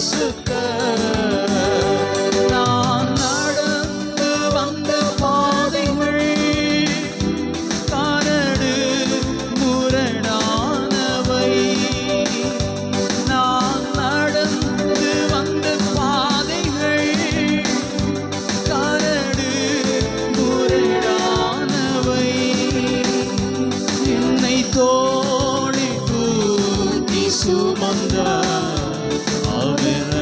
பரிசுத்த நான் நடந்து வந்த பாதைகள் கரடு முரடானவை நான் நடந்து வந்த பாதைகள் கரடு முரடானவை என்னை தோளில் தூக்கி சுமந்தார் அவர்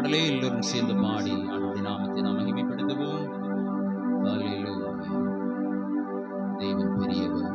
பாடலே எல்லோரும் சேர்ந்து பாடி ஆண்டவருடைய நாமத்தை நாம் மகிமைப்படுத்துவோம். ஹல்லேலூயா. தேவன் பெரியவர்.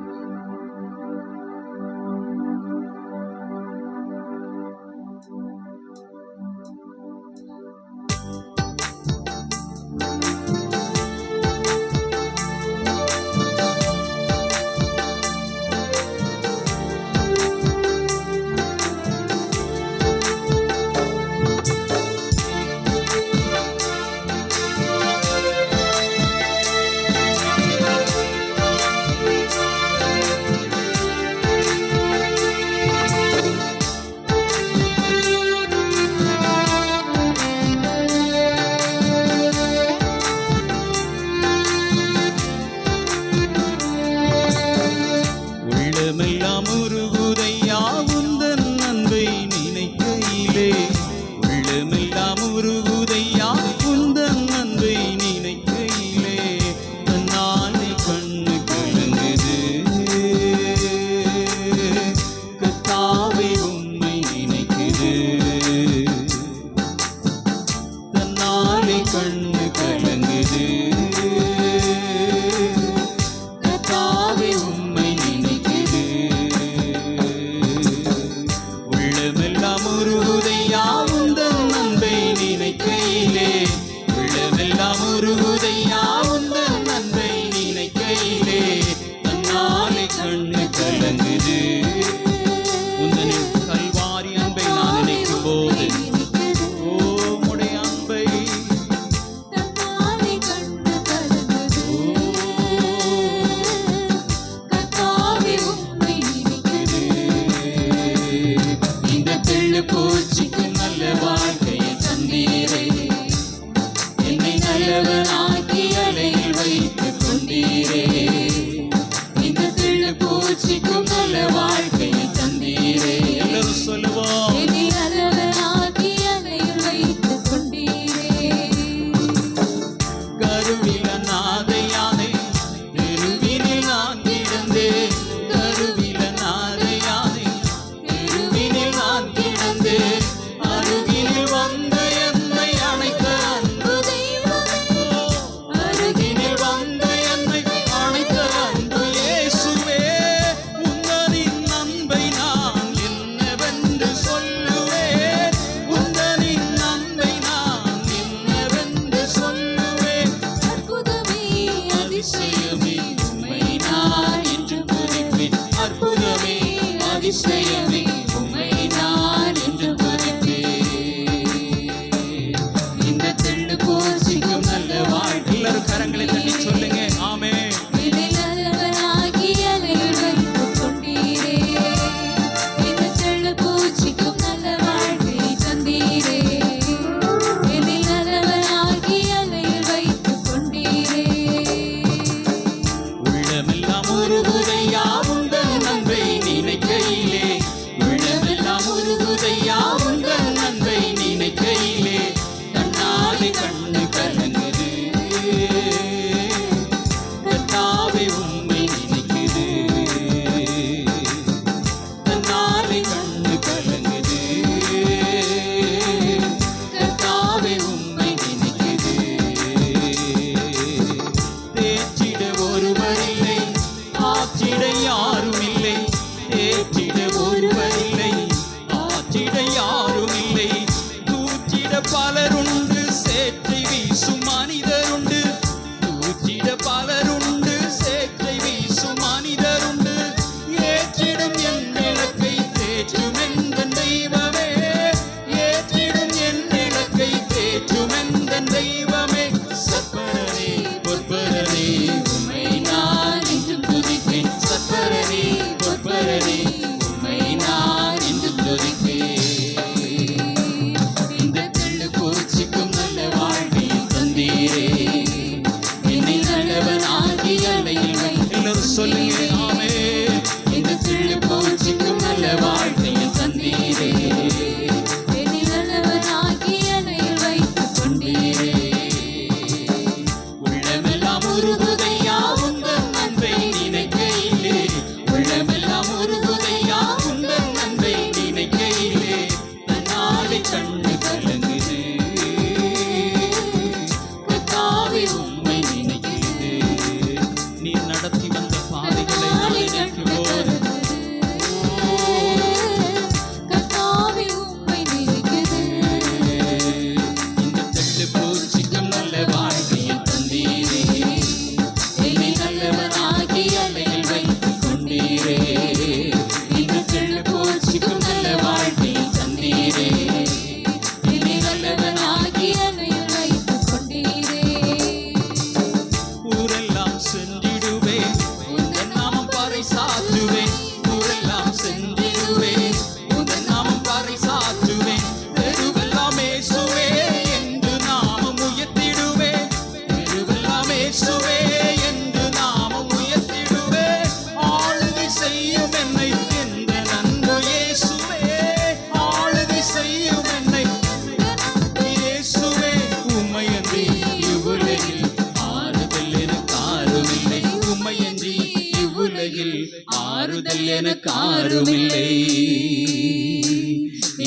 எனக்காருமில்லை.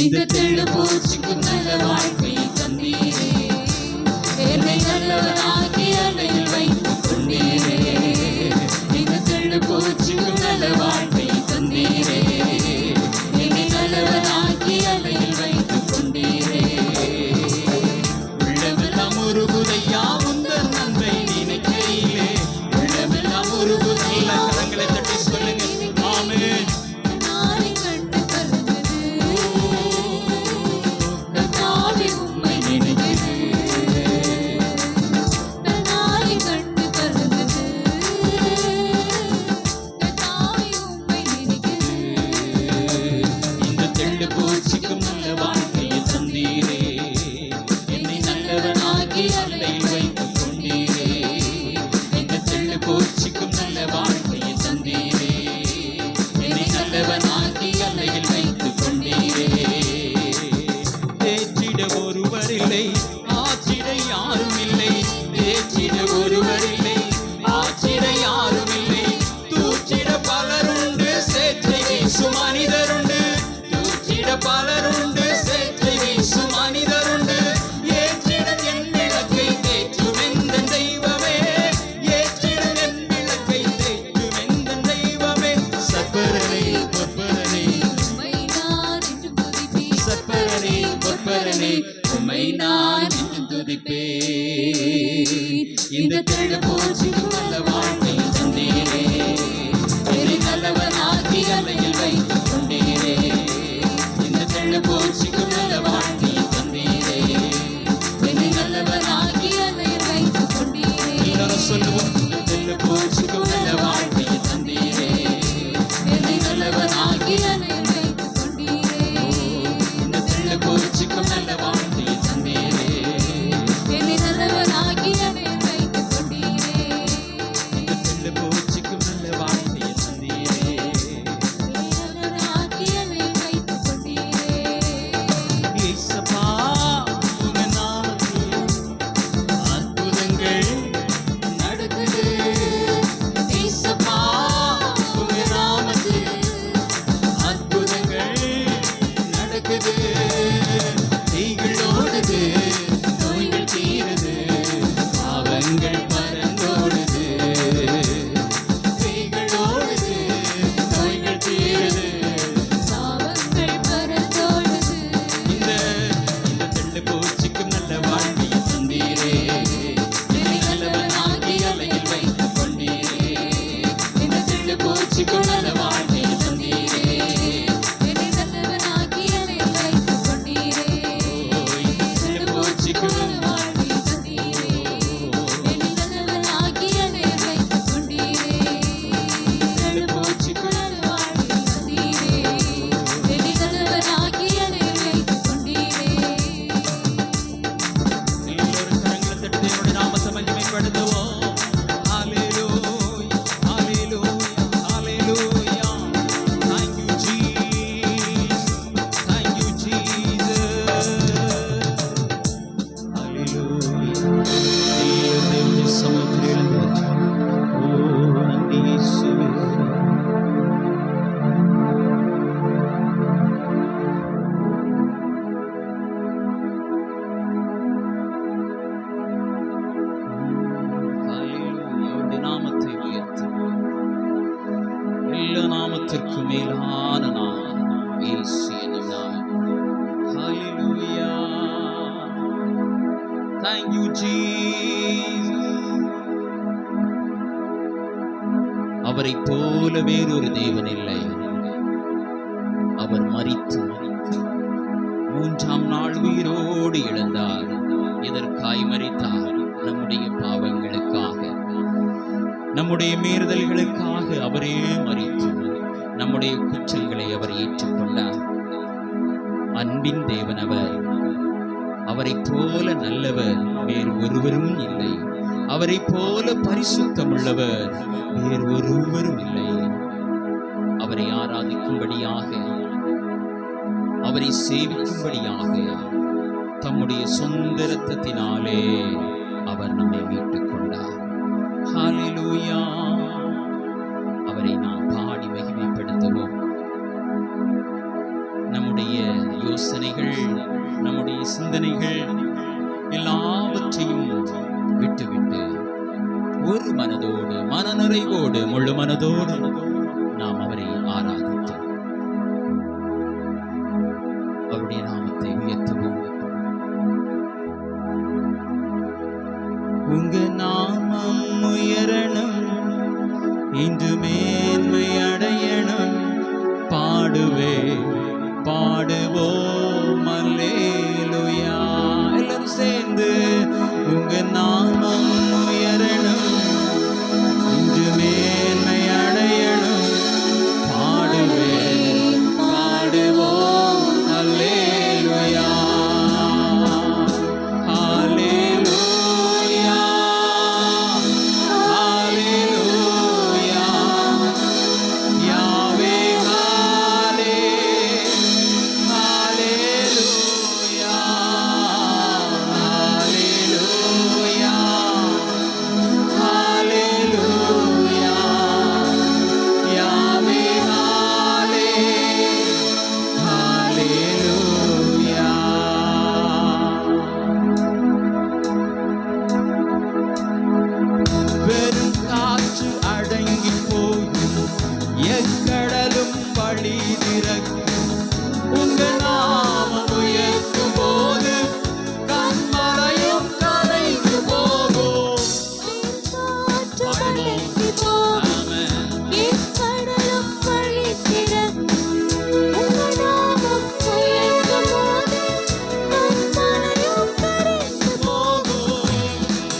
இந்த தெள்ளு பூச்சிக்கும் நல்ல வாழ்க்கை தந்தீரே, என்னை நல்லவனாக்கி அலையில் வைத்துக் கொண்டீரே. இந்த தெள்ளு பூச்சிக்கும் நல்ல வாழ்க்கை தந்தீரே, என்னை நல்லவனாக்கி அலையில் வைத்துக் கொண்டீரே. உள்ளமெல்லாம் உருகுதையா உந்தன் நன்மை நினைக்கையிலே, உள்ளமெல்லாம் உருகுதையா. கரங்களை தட்டி சொல்லுங்க ஆமென். உம்மை நினைக்குது, இந்த தெள்ளு பூச்சிக்கும் நல்ல வாழ்க்கையை தந்தீரே, என்னை நல்லவனாக்கி அலையில் வைத்துக் கொண்டீரே. இந்த தெள்ளு பூச்சிக்கும் நல்ல வாழ்க்கையை தந்தீரே, என்னை நல்லவனாக்கி அலையில் வைத்துக் கொண்டீரே. தேற்றிட ஒருவரில்லை, ஆற்றிட யாரும் இல்லை. தேற்றிட ஒருவரில்லை, ஆற்றிட யாரும் இல்லை. தூற்றிட பலருண்டு, சேற்றை வீசும் மனிதருண்டு. தூற்றிட பலருண்டு, சேற்றை வீசும் மனிதருண்டு. ஏற்றிடும் என் விளக்கை தேற்றும் எந்தன் தெய்வமே, ஏற்றிடும் என் விளக்கை தேற்றும் எந்தன் தெய்வமே. சற்பரனே பொற்பரனே, சற்பரனே பொற்பரனே, உம்மை நான் என்று துதிப்பேன். இந்த தெள்ளு பூச்சிக்கும் நல்ல வாழ்க்கை தந்தீரே, என்னை நல்லவனாக்கி அலையில் வைத்துக் கொண்டீரே. இந்த தெள்ளு பூச்சிக்கும் நல்ல வாழ்க்கை தந்தீரே, என்னை நல்லவனாக்கி அலையில் வைத்துக் கொண்டீரே. எல்லாரும் சொல்லுவோம், இந்த தெள்ளு பூச்சிக்கும் நல்ல வாழ்க்கை தந்தீரே, என்னை நல்லவனாக்கி அலையில் வைத்துக் கொண்டீரே. இந்த தெள்ளு பூச்சிக்கும் நல்ல வாழ்க்கை தந்தீரே, என்னை நல்லவனாக்கி அலையில் வைத்துக் கொண்டீரே. இந்த தெள்ளு பூச்சிக்கும் நல்ல வாழ்க்கை தந்தீரே, என்னை நல்லவனாக்கி அலையில் வைத்துக் கொண்டீரே. இயேசப்பா உங்க நாமத்தில் அற்புதங்கள் நடக்குது. இயேசப்பா உங்க நாமத்தில் அற்புதங்கள் நடக்குது. தீகள் ஓடுது, நோய்கள் தீருது, பாவங்கள் பறந்தோடுது. தீகள் ஓடுது, நோய்கள் தீருது, பாவங்கள் பறந்தோடுது. இந்த தெள்ளு பூச்சிக்கும் நல்ல வாழ்க்கையை தந்தீரே, என்னை நல்லவனாக்கி அலையில் வைத்துக் கொண்டீரே. இந்த தெள்ளு பூச்சிக்கும் நல்ல வாழ்க்கையை தந்தீரே, என்னை நல்லவனாக்கி அலையில் வைத்துக் கொண்டீரே. இந்த தெள்ளு பூச்சிக்கும் நல்ல வாழ்க்கையை தந்தீரே, என்னை நல்லவனாக்கி அலையில் வைத்துக் கொண்டீரே. தெள்ளு பூச்சிக்கும் நல்ல வாழ்க்கையை தந்தீரே, என்னை நல்லவனாக்கி அலையில் வைத்துக் கொண்டீரே. எல்லோரும் கரங்களை தட்டி தேவனுடைய நாமத்தை மகிமைப்படுத்துவோம். ஹalleluya, hallelujah, hallelujah. Thank you Jesus, thank you Jesus. Hallelujah. எல்லாரும் தேவனுடைய சமூகத்தில் எழுந்து நின்று, ஓ நன்றி இயேசுவே. ஹalleluya. அவருடைய நாமத்தை உயர்த்துவோம். எல்லா நாமத்திற்கும் மேலான நாமம் இயேசு என்னும் நாமம். ஹalleluya. Thank you Jesus. அவரைப் போல வேறொரு தேவன் இல்லை. அவர் மரித்து மூன்றாம் நாள் உயிரோடு எழுந்தார். எதற்காய் மரித்தார்? நம்முடைய பாவங்களுக்காக, நம்முடைய மீறுதல்களுக்காக அவரே மரித்து நம்முடைய குற்றங்களை அவர் ஏற்றுக்கொண்டார். அன்பின் தேவன் அவர். அவரைப் போல நல்லவர் வேறு ஒருவரும் இல்லை. அவரைப் போல பரிசுத்தமுள்ளவர் வேறு ஒருவரும் இல்லை. அவரை ஆராதிக்கும்படியாக, அவரை சேவிக்கும்படியாக தம்முடைய சொந்த இரத்தத்தினாலே அவர் நம்மை மீட்டுக் கொண்டார். ஹalleluya. அவரை நாம் பாடி மகிமைப்படுத்துவோம். சிந்தனைகள் எல்லாவற்றையும் விட்டுவிட்டு ஒரு மனதோடு, மனநிறைவோடு, முழு மனதோடு நாம் அவரை ஆராதித்து அவருடைய நாமத்தை உயர்த்துவோம். உங்க நாமம் உயரணும், இன்று மேன்மை அடையணும், பாடுவே பாடுவோம் அல்லேலூயா. எல்லாரும் சேர்ந்து உங்க நாமம் உயரணும், இன்று மேன்மை அடையணும், பாடுவே பாடுவோம் அல்லேலூயா. ஹalleluya ஹalleluya யாவே ஹalleluya ஹalleluya ஹalleluya யாவே ஹalleluya. வெறும் காற்று அடங்கி போகும், எக்கடலும் வழி திறக்கும், உங்க நாமம் உயர்த்தும் போது கண்மலையும் கரைந்து போகும். ஆமென்.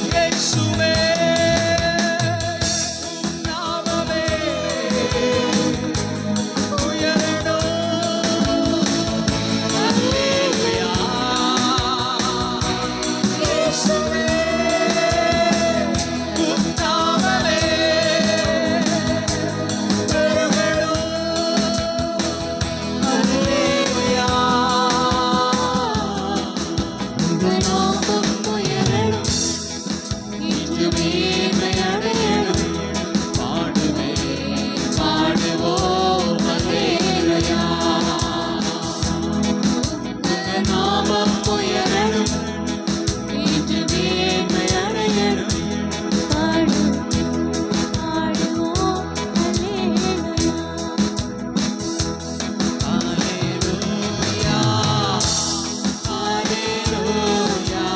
இயேசுவே, உம் நாமமே உயரணும். அல்லேலூயா. இயேசுவே, உம் நாமமே பெருகணும். அல்லேலூயா. உங்க நாமம் உயரணும், இன்று மேன்மை அடையணும், பாடுவே பாடுவோம் அல்லேலூயா. உங்க நாமம் உயரணும், இன்று மேன்மை அடையணும், ஹalleluya ஹalleluya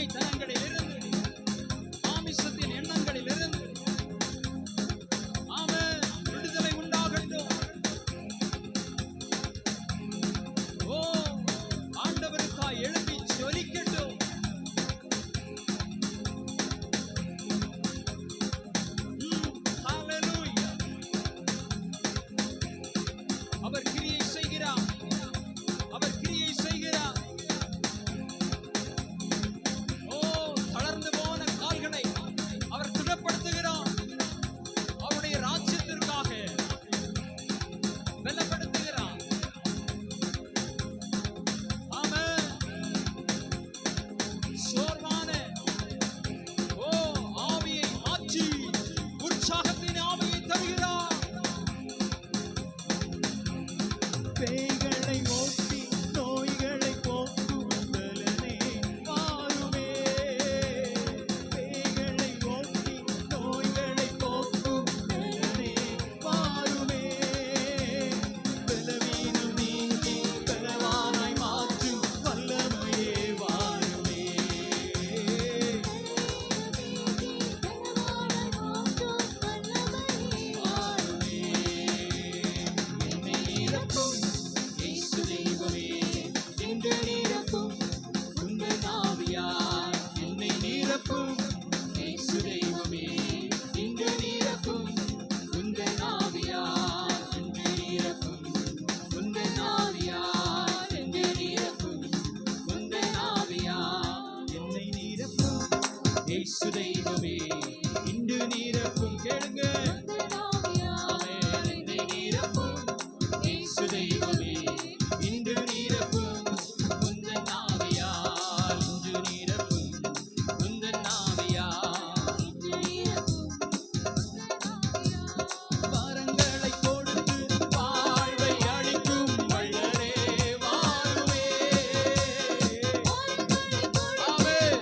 அடிமைத்தனங்களில் இருந்து, மாமிசத்தின் எண்ணங்களில் இருந்து ஆமென் விடுதலை உண்டாகட்டும். ஓ ஆண்டவருக்காய் எழுப்பி ஜொலிக்கட்டும். ஹalleluya. அவர் கிரியை செய்கிறார், அவர் கிரியை செய்கிறார். ஓ தளர்ந்து போன கால்களை அவர் திடப்படுத்துகிறார். அவருடைய ராஜ்யத்திற்காக பலப்படுத்துகிறார். ஆமென். சோர்வான ஓ ஆவியை மாற்றி உற்சாகத்தின் ஆவியை தருகிறார். பேய்களை ஓட்டி நோய்களை போக்கும் பலனே வாருமே. பேய்களை ஓட்டி நோய்களை போக்கும் பலனே வாருமே. பலவீனம் நீங்கி பலவானாய் மாற்றும் வல்லமையே வாருமே. என்னை நிரப்பும் இயேசு தெய்வமே, இன்று நிரப்பும் உந்தன் ஆவியால். என்னை நிரப்பும் இயேசு தெய்வமே, இன்று நிரப்பும் உந்தன் ஆவியால். இன்று நிரப்பும் உந்தன் ஆவியால். இன்று நிரப்பும் உந்தன் ஆவியால். என்னை நிரப்பும் இயேசு தெய்வமே, இன்று நிரப்பும். கேளுங்க. ஆமென். என்னை நிரப்பும் இயேசு தெய்வமே, இன்று நிரப்பும் உந்தன் ஆவியால். இன்று நிரப்பும் உந்தன் ஆவியால். வரங்களை கொடுத்து வாழ்வை அளிக்கும் வள்ளலே வாருமே. ஆமென்.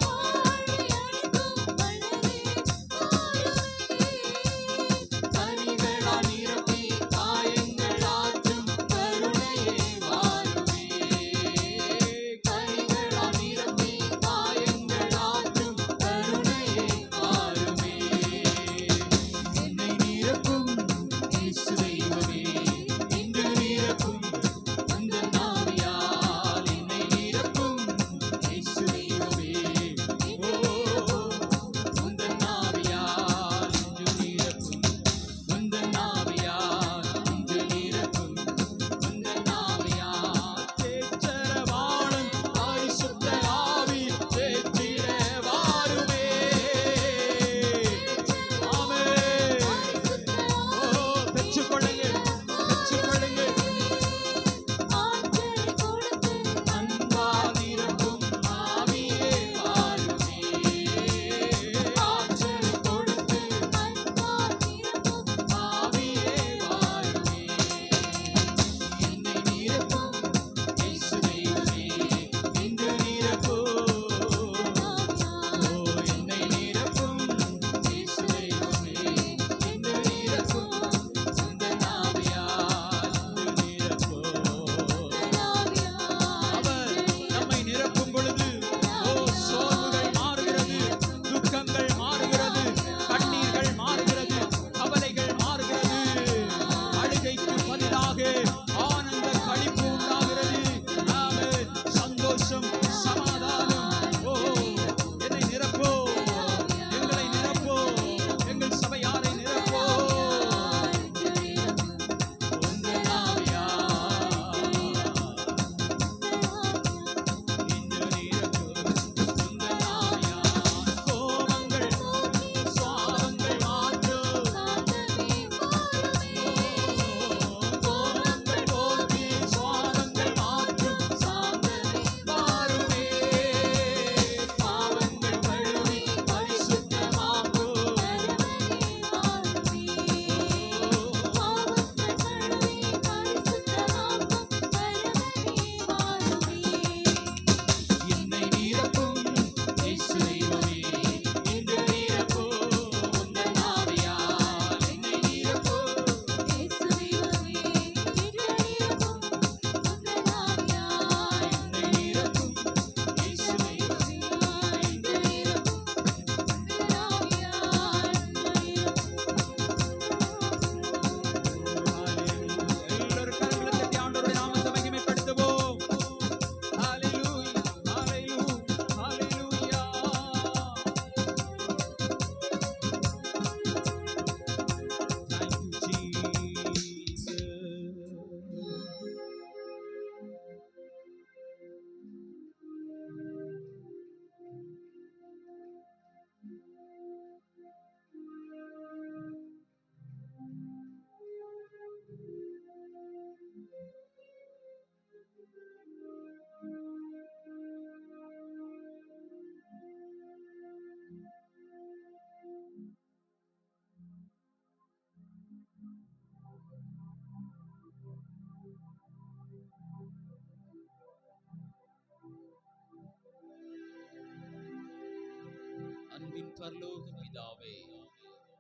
எங்களின் பரலோக பிதாவே,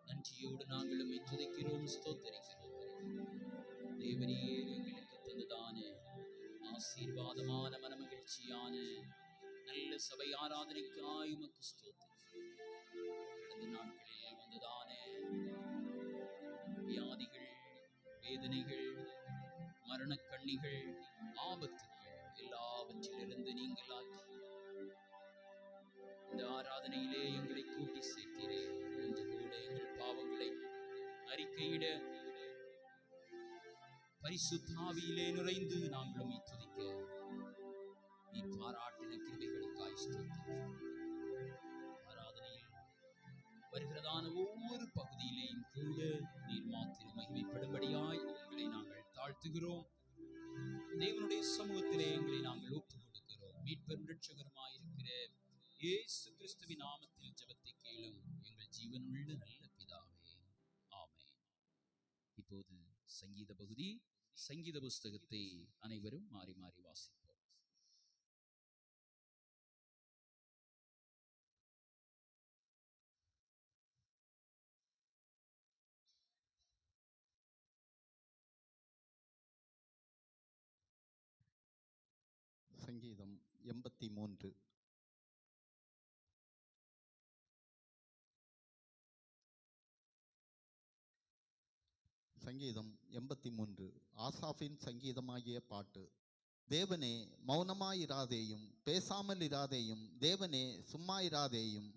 நன்றியோடு நாங்கள் உம்மை துதிக்கிறோம், ஸ்தோத்தரிக்கிறோம். தேவனே, எங்களுக்கு தந்ததான ஆசீர்வாதமான மனமகிழ்ச்சியான நல்ல சபை ஆராதனைக்காய் உமக்கு ஸ்தோத்திரம். கடந்த நாட்களில் வந்ததான வியாதிகள், வேதனைகள், மரணக்கண்ணிகள், ஆபத்துகள் எல்லாவற்றிலிருந்து நீங்களாக்கி இந்த ஆராதனையிலே எங்களை கூட்டி சேர்க்கிறே. இன்று கூட எங்கள் பாவங்களை அறிக்கையிட பரிசுத்த ஆவியிலே நுழைந்து நாங்கள் உம்மை துதிக்க நீ பாராட்டின கிருபைகளுக்காய் ஸ்தோத்திரம். ஆராதனையில் வருகிறதான ஒவ்வொரு பகுதியிலேயும் கூட நீர் மாத்திரம் மகிமைப்படும்படியாய் எங்களை நாங்கள் தாழ்த்துகிறோம். தேவனுடைய சமூகத்திலே எங்களை நாங்கள் ஒப்புக் கொடுக்கிறோம். மீட்பெரும் இரட்சகருமாயிருக்கிற இயேசு கிறிஸ்துவின் நாமத்தில் ஜெபத்தை கேளும் எங்கள் ஜீவனுள்ள நல்ல பிதாவே, ஆமென். இப்போது சங்கீத பகுதி. சங்கீத புஸ்தகத்தை அனைவரும் மாறி மாறி வாசிப்போம். சங்கீதம் 83. சங்கீதம் 83 ஆசாஃபின் சங்கீதமாகிய பாட்டு. தேவனே மௌனமாயிராதேயும், பேசாமல் இராதேயும். தேவனே சும்மாயிராதேயும்,